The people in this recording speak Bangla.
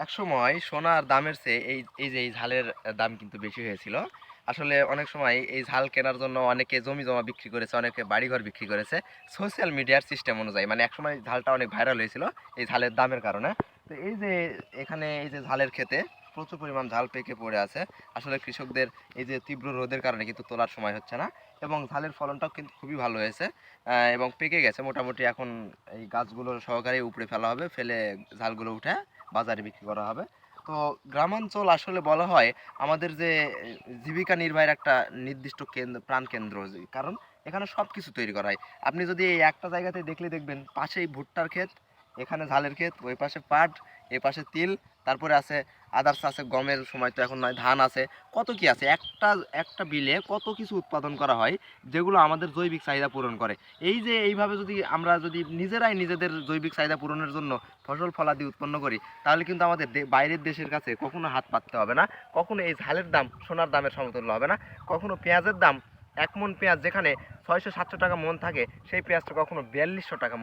একসময় সোনার দামের চেয়ে এই ঝালের দাম কিন্তু বেশি হয়েছিল। আসলে অনেক সময় এই ঝাল কেনার জন্য অনেকে জমি জমা বিক্রি করেছে, অনেকে বাড়িঘর বিক্রি করেছে সোশ্যাল মিডিয়ার সিস্টেম অনুযায়ী। মানে একসময় ঝালটা অনেক ভাইরাল হয়েছিল এই ঝালের দামের কারণে। তো এই যে এখানে এই যে ঝালের ক্ষেতে প্রচুর পরিমাণ ঝাল পেকে পড়ে আছে। আসলে কৃষকদের এই যে তীব্র রোদের কারণে কিন্তু তোলার সময় হচ্ছে না, এবং ঝালের ফলনটাও কিন্তু খুবই ভালো হয়েছে। এবং পেকে গেছে মোটামুটি। এখন এই গাছগুলো সহকারে উপড়ে ফেলা হবে, ফেলে ঝালগুলো উঠে বাজারে বিক্রি করা হবে। তো গ্রামাঞ্চল আসলে বলা হয় আমাদের যে জীবিকা নির্বাহের একটা নির্দিষ্ট কেন্দ্র, প্রাণকেন্দ্র। কারণ এখানে সব কিছু তৈরি করা হয়। আপনি যদি এই একটা জায়গাতে দেখলে দেখবেন পাশেই ভুট্টার ক্ষেত, এখানে ঝালের ক্ষেত, ওই পাশে পাট, এই পাশে তিল, তারপরে আছে আদার্স আছে, গমের সময় তো এখন নয়, ধান আছে, কত কি আছে। একটা একটা বিলে কত কিছু উৎপাদন করা হয় যেগুলো আমাদের জৈবিক চাহিদা পূরণ করে। এই যে এইভাবে যদি আমরা যদি নিজেরাই নিজেদের জৈবিক চাহিদা পূরণের জন্য ফসল ফলাদি উৎপন্ন করি, তাহলে কিন্তু আমাদের বাইরের দেশের কাছে কখনো হাত পাততে হবে না। কখনো এই ঝালের দাম সোনার দামের সমতুল্য হবে না। কখনো পেঁয়াজের দাম, 1 মণ পেঁয়াজ যেখানে 600-700 টাকা মণ থাকে, সেই পেঁয়াজটা কখনো 4200 টাকা মণ